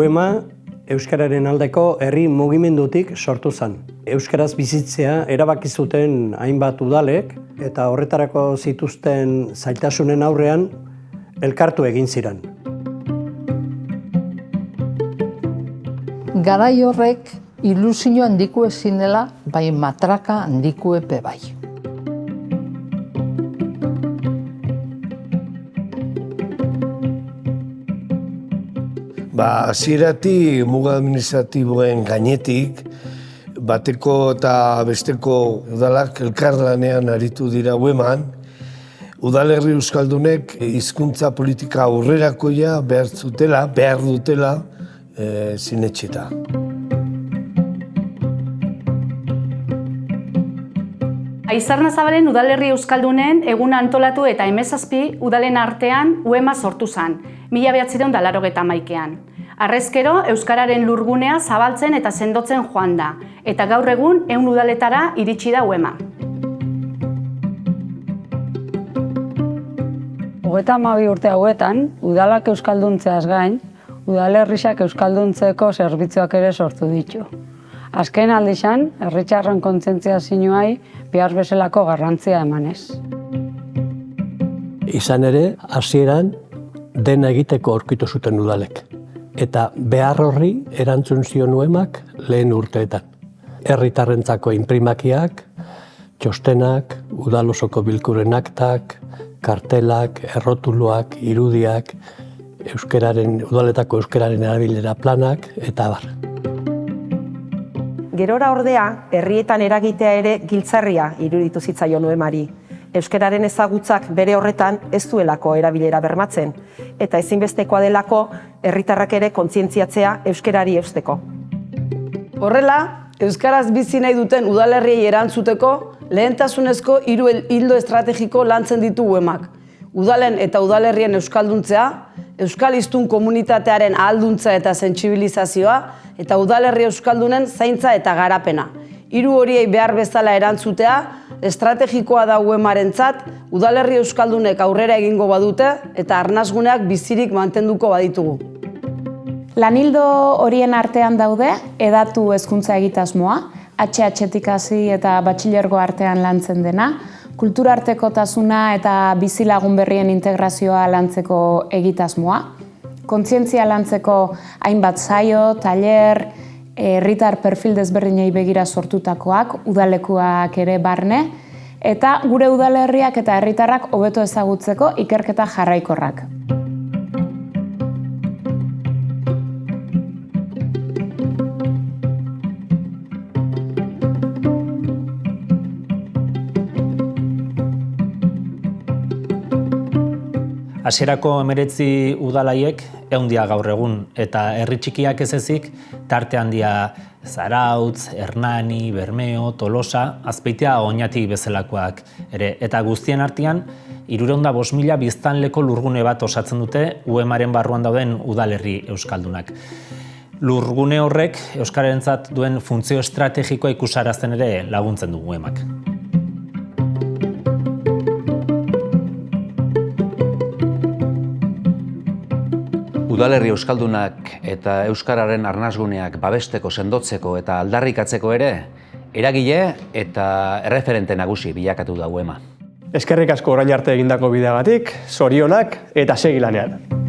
UEMA euskararen aldeko herri mugimendutik sortu zen. Euskaraz bizitzea erabaki zuten hainbat udalek eta horretarako zituzten zailtasunen aurrean elkartu egin ziren. Garai horrek ilusio handiko ezinela, bai matraka handiko epe bai. Hasieratik muga administratiboen gainetik, bateko eta besteko udalak elkarlanean aritu dira UEMAn, udalerri euskaldunek hizkuntza politika aurrerakoia behar dutela sinetsita. Aizarna Zabalen udalerri euskaldunen eguna antolatu eta 17 udalen artean UEMA sortu zen, 1981an. Harrezkero, euskararen lurgunea zabaltzen eta sendotzen joan da, eta gaur egun 100 udaletara iritsi da UEMA. 32 urte hauetan, udalak euskalduntzeaz gain, udalerriak euskalduntzeko zerbitzuak ere sortu ditu. Azken aldizan, herritarren kontzientziazioai behar bezalako garrantzia emanez. Izan ere, hasieran dena egiteko aurkitu zuten udalek. Eta behar horri erantzun zion UEMAk lehen urteetan. Herritarrentzako inprimakiak, txostenak, udalosoko bilkuren aktak, kartelak, errotuluak, irudiak, udaletako euskararen erabilera planak, eta abar. Gerora ordea, herrietan eragitea ere giltzarria iruditu zitzaion UEMari. Euskararen ezagutzak bere horretan ez duelako erabilera bermatzen, eta ezinbestekoa delako herritarrak ere kontzientziatzea euskarari eusteko. Horrela, euskaraz bizi nahi duten udalerriei erantzuteko lehentasunezko 3 ildo estrategiko lantzen ditu UEMak. Udalen eta udalerrien euskalduntzea, euskal hiztun komunitatearen ahalduntza eta sentsibilizazioa, eta udalerri euskaldunen zaintza eta garapena. 3 horiei behar bezala erantzutea, estrategikoa da UEMarentzat, udalerri euskaldunek aurrera egingo badute eta arnasguneak bizirik mantenduko baditugu. Lanildo horien artean daude, hedatu hezkuntza egitasmoa, HH-tik hasi eta batxilergo artean lantzen dena, kulturartekotasuna eta bizilagun berrien integrazioa lantzeko egitasmoa, kontzientzia lantzeko hainbat saio, tailer, herritar perfil desberdinei begira sortutakoak, udalekuak ere barne, eta gure udalerriak eta herritarrak hobeto ezagutzeko ikerketa jarraikorrak. Hasierako 19 udalaiek 100 dira gaur egun, eta herri txikiak ez ezik, tarte handia Zarautz, Hernani, Bermeo, Tolosa, Azpeitia, Oñati bezalakoak ere. Eta guztien artean, 305.000 biztanleko lurgune bat osatzen dute UEMaren barruan dauden udalerri euskaldunak. Lurgune horrek euskararentzat duen funtzio estrategikoa ikusarazten ere laguntzen du UEMak. Udalerri euskaldunak eta euskararen arnasguneak babesteko, sendotzeko eta aldarrikatzeko ere, eragile eta erreferente nagusi bilakatu da UEMA. Eskerrik asko orain arte egindako bideagatik, zorionak eta segi lanean.